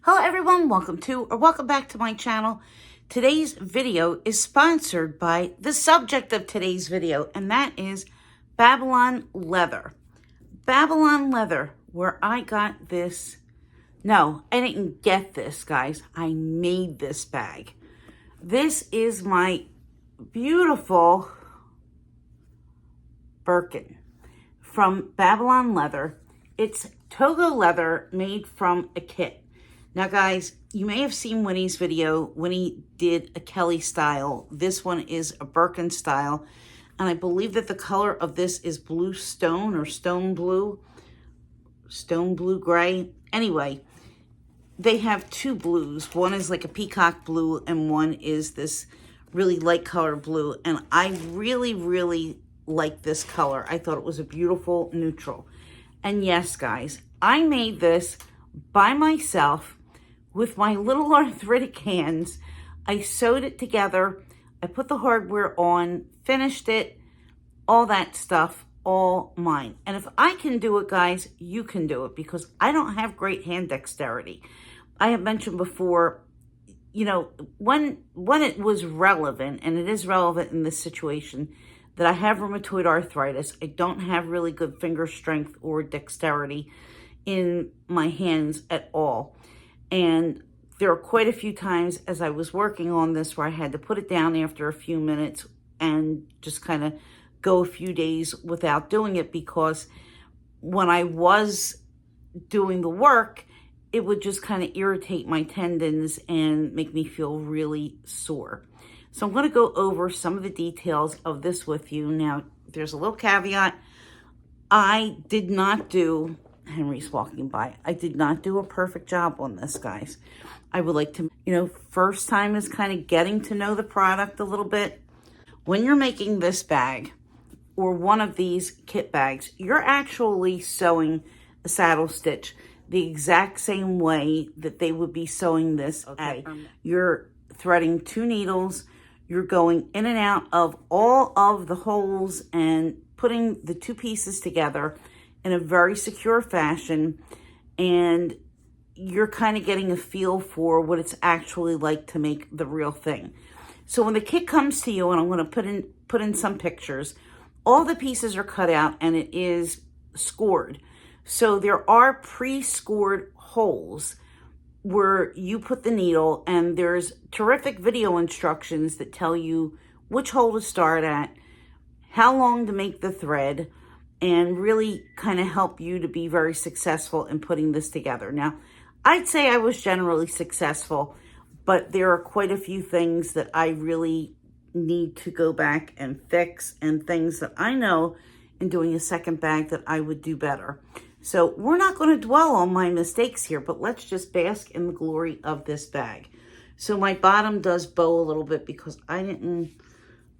Hello everyone, welcome back to my channel. Today's video is sponsored by the subject of today's video, and that is Babylon leather. Babylon leather, where I got this. No, I didn't get this, guys. I made this bag. This is my beautiful Birkin from Babylon leather. It's Togo leather made from a kit. Now, guys, you may have seen Winnie's video when he did a Kelly style. This one is a Birkin style. And I believe that the color of this is blue stone or stone blue gray. Anyway, they have two blues. One is like a peacock blue and one is this really light color blue. And I really, really like this color. I thought it was a beautiful neutral. And yes, guys, I made this by myself with my little arthritic hands. I sewed it together. I put the hardware on, finished it, all that stuff, all mine. And if I can do it, guys, you can do it, because I don't have great hand dexterity. I have mentioned before, you know, when it was relevant, and it is relevant in this situation, that I have rheumatoid arthritis. I don't have really good finger strength or dexterity in my hands at all. And there are quite a few times as I was working on this where I had to put it down after a few minutes and just kind of go a few days without doing it, because when I was doing the work, it would just kind of irritate my tendons and make me feel really sore. So I'm going to go over some of the details of this with you. Now, there's a little caveat. I did not do, Henry's walking by, I did not do a perfect job on this, guys. I would like to, first time is kind of getting to know the product a little bit. When you're making this bag or one of these kit bags, you're actually sewing a saddle stitch the exact same way that they would be sewing this. Okay. You're threading 2 needles. You're going in and out of all of the holes and putting the 2 pieces together in a very secure fashion, and you're kind of getting a feel for what it's actually like to make the real thing. So when the kit comes to you, and I'm going to put in some pictures, all the pieces are cut out and it is scored. So there are pre-scored holes where you put the needle, and there's terrific video instructions that tell you which hole to start at, how long to make the thread, and really kind of help you to be very successful in putting this together. Now, I'd say I was generally successful, but there are quite a few things that I really need to go back and fix, and things that I know in doing a second bag that I would do better. So we're not going to dwell on my mistakes here, but let's just bask in the glory of this bag. So my bottom does bow a little bit because I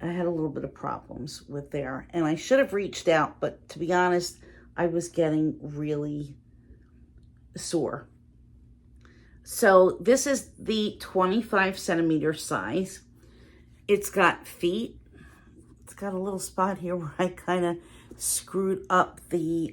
had a little bit of problems with there. And I should have reached out, but to be honest, I was getting really sore. So this is the 25 centimeter size. It's got feet. It's got a little spot here where I kind of screwed up the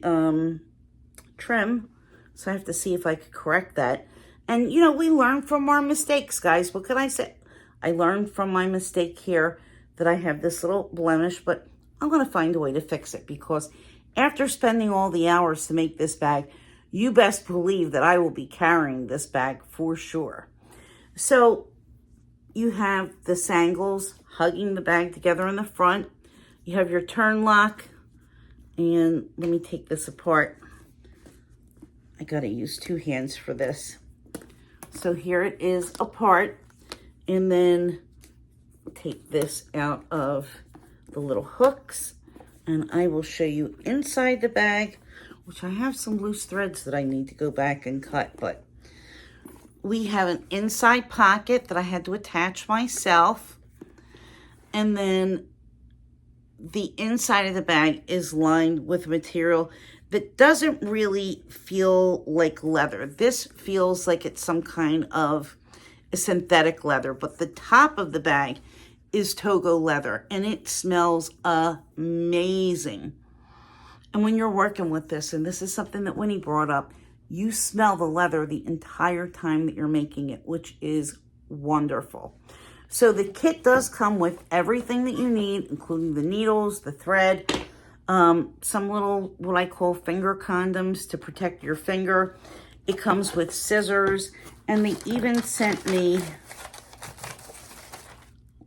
trim, so I have to see if I could correct that. And we learn from our mistakes, guys. What can I say? I learned from my mistake here that I have this little blemish, but I'm going to find a way to fix it, because after spending all the hours to make this bag, you best believe that I will be carrying this bag for sure. So you have the sandals hugging the bag together in the front. You have your turn lock, and let me take this apart. I gotta use 2 hands for this. So here it is apart, and then take this out of the little hooks, and I will show you inside the bag, which I have some loose threads that I need to go back and cut, but we have an inside pocket that I had to attach myself, and then the inside of the bag is lined with material that doesn't really feel like leather. This feels like it's some kind of a synthetic leather, but the top of the bag is Togo leather, and it smells amazing. And when you're working with this, and this is something that Winnie brought up, you smell the leather the entire time that you're making it, which is wonderful. So the kit does come with everything that you need, including the needles, the thread, some little, what I call finger condoms to protect your finger. It comes with scissors, and they even sent me,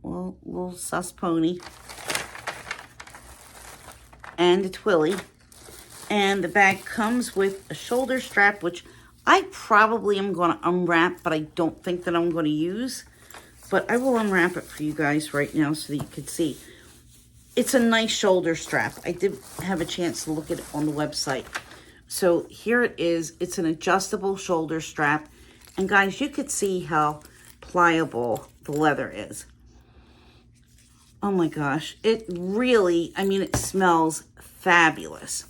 well, a little sus pony and a twilly. And the bag comes with a shoulder strap, which I probably am going to unwrap, but I don't think that I'm going to use. But I will unwrap it for you guys right now so that you can see. It's a nice shoulder strap. I did have a chance to look at it on the website. So here it is. It's an adjustable shoulder strap. And guys, you could see how pliable the leather is. Oh my gosh. It really, I mean, it smells fabulous.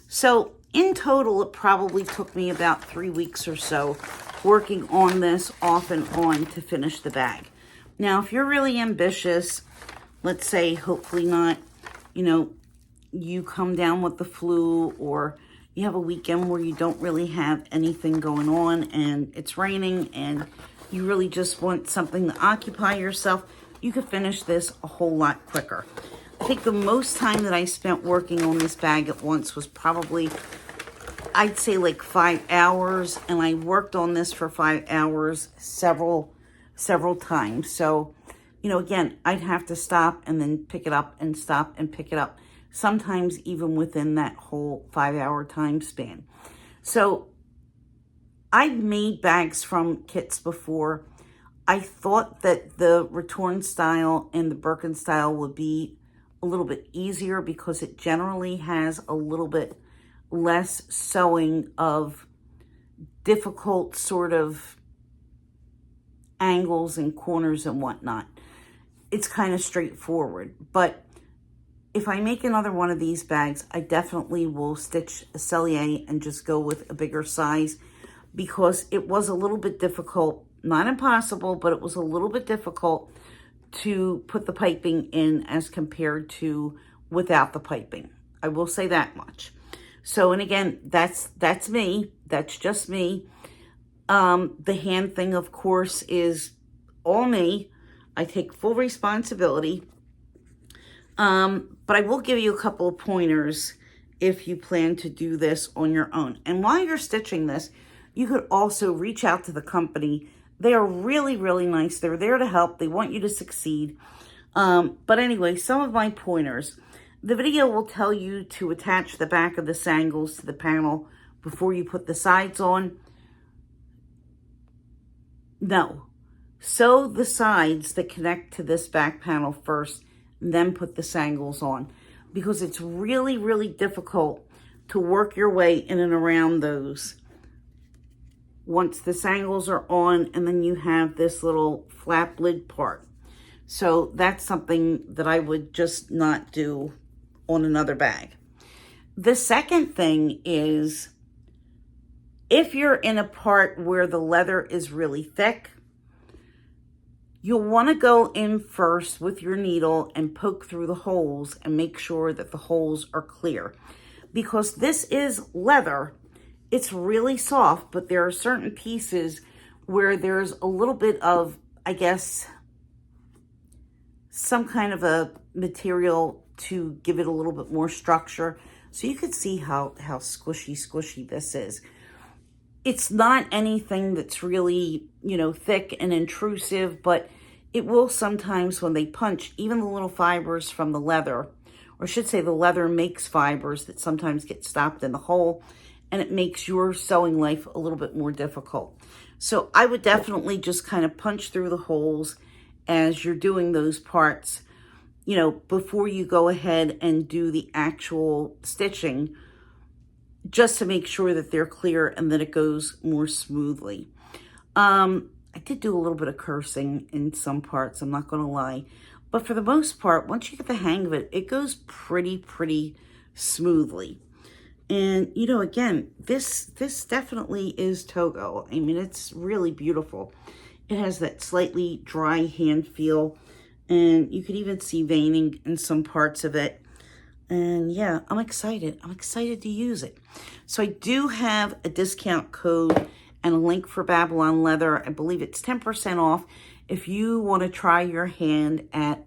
So in total, it probably took me about 3 weeks or so working on this off and on to finish the bag. Now, if you're really ambitious, let's say, hopefully not, you know, you come down with the flu, or you have a weekend where you don't really have anything going on and it's raining and you really just want something to occupy yourself, you could finish this a whole lot quicker. I think the most time that I spent working on this bag at once was probably, I'd say like 5 hours, and I worked on this for 5 hours several times. So, you know, again, I'd have to stop and then pick it up and stop and pick it up, sometimes even within that whole 5-hour time span. So I've made bags from kits before. I thought that the Retorn style and the Birkin style would be a little bit easier because it generally has a little bit less sewing of difficult sort of angles and corners and whatnot. It's kind of straightforward. But if I make another one of these bags, I definitely will stitch a sellier and just go with a bigger size, because it was a little bit difficult, not impossible, but it was a little bit difficult to put the piping in as compared to without the piping. I will say that much. So, and again, that's me. That's just me. The hand thing, of course, is all me. I take full responsibility. But I will give you a couple of pointers if you plan to do this on your own. And while you're stitching this, you could also reach out to the company. They are really, really nice. They're there to help. They want you to succeed. But anyway, some of my pointers. The video will tell you to attach the back of the sandals to the panel before you put the sides on. No. Sew the sides that connect to this back panel first, and then put the sandals on, because it's really, really difficult to work your way in and around those once the sandals are on, and then you have this little flap lid part. So that's something that I would just not do on another bag. The second thing is, if you're in a part where the leather is really thick, you'll want to go in first with your needle and poke through the holes and make sure that the holes are clear. Because this is leather, it's really soft, but there are certain pieces where there's a little bit of, I guess, some kind of a material to give it a little bit more structure. So you could see how squishy this is. It's not anything that's really, you know, thick and intrusive, but it will sometimes, when they punch, even the little fibers from the leather, or I should say the leather makes fibers that sometimes get stopped in the hole, and it makes your sewing life a little bit more difficult. So I would definitely just kind of punch through the holes as you're doing those parts, you know, before you go ahead and do the actual stitching, just to make sure that they're clear and that it goes more smoothly. I did do a little bit of cursing in some parts, I'm not going to lie. But for the most part, once you get the hang of it, it goes pretty smoothly. And, you know, again, this definitely is Togo. I mean, it's really beautiful. It has that slightly dry hand feel, and you could even see veining in some parts of it. And yeah, I'm excited. I'm excited to use it. So I do have a discount code and a link for Babylon Leather. I believe it's 10% off if you want to try your hand at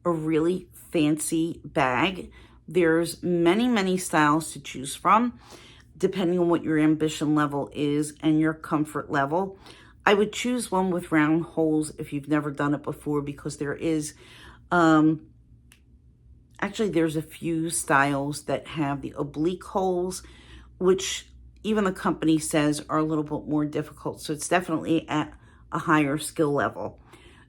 a really fancy bag. There's many, many styles to choose from, depending on what your ambition level is and your comfort level. I would choose one with round holes if you've never done it before, because there is, actually there's a few styles that have the oblique holes, which even the company says are a little bit more difficult. So it's definitely at a higher skill level.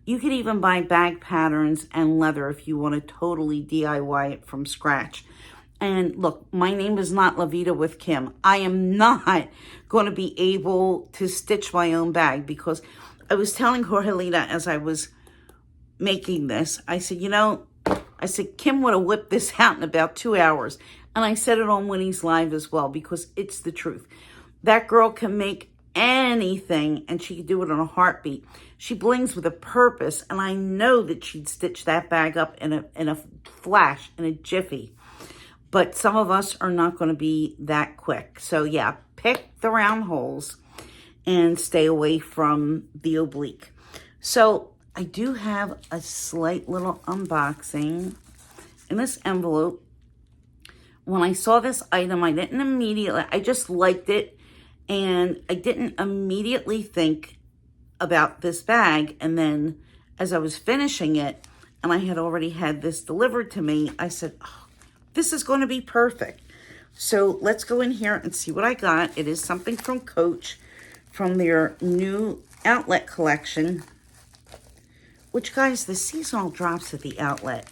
You could even buy bag patterns and leather if you want to totally DIY it from scratch. And look, my name is not La Vida with Kim. I am not going to be able to stitch my own bag, because I was telling Jorgelita as I was making this, I said, Kim would have whipped this out in about 2 hours. And I said it on Winnie's Live as well, because it's the truth. That girl can make anything, and she can do it in a heartbeat. She blings with a purpose, and I know that she'd stitch that bag up in a flash, in a jiffy. But some of us are not going to be that quick. So yeah, pick the round holes and stay away from the oblique. So I do have a slight little unboxing in this envelope. When I saw this item, I didn't immediately, I just liked it, and I didn't immediately think about this bag. And then as I was finishing it, and I had already had this delivered to me, I said, oh, this is going to be perfect. So let's go in here and see what I got. It is something from Coach, from their new outlet collection, which, guys, the seasonal drops at the outlet,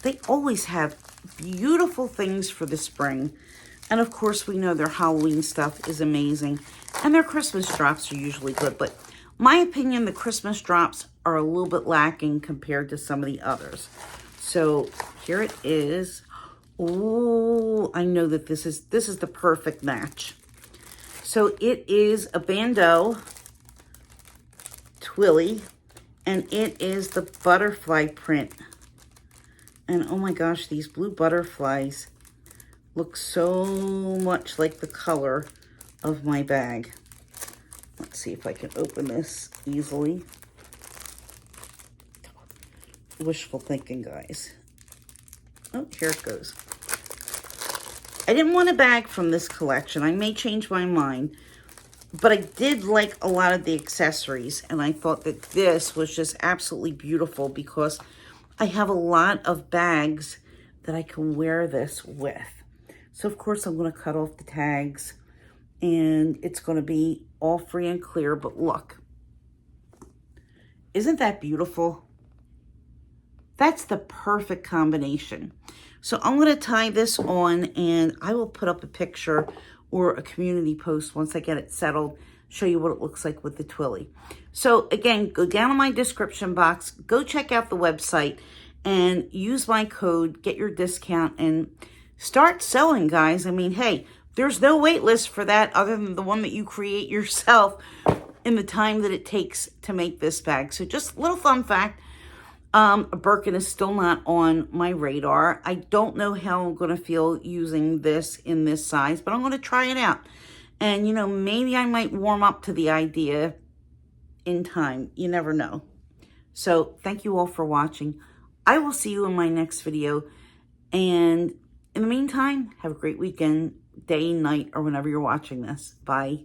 they always have beautiful things for the spring. And of course, we know their Halloween stuff is amazing, and their Christmas drops are usually good. But my opinion, the Christmas drops are a little bit lacking compared to some of the others. So here it is. Oh, I know that this is the perfect match. So it is a bandeau twilly, and it is the butterfly print. And oh my gosh, these blue butterflies look so much like the color of my bag. Let's see if I can open this easily. Wishful thinking, guys. Oh, here it goes. I didn't want a bag from this collection. I may change my mind, but I did like a lot of the accessories, and I thought that this was just absolutely beautiful, because I have a lot of bags that I can wear this with. So of course I'm going to cut off the tags, and it's going to be all free and clear. But look, isn't that beautiful? That's the perfect combination. So I'm going to tie this on, and I will put up a picture or a community post once I get it settled, show you what it looks like with the twilly. So again, go down in my description box, go check out the website, and use my code, get your discount, and start sewing, guys. I mean, hey, there's no wait list for that other than the one that you create yourself in the time that it takes to make this bag. So just a little fun fact, a Birkin is still not on my radar. I don't know how I'm going to feel using this in this size, but I'm going to try it out. And, maybe I might warm up to the idea in time. You never know. So thank you all for watching. I will see you in my next video. And in the meantime, have a great weekend, day, night, or whenever you're watching this. Bye.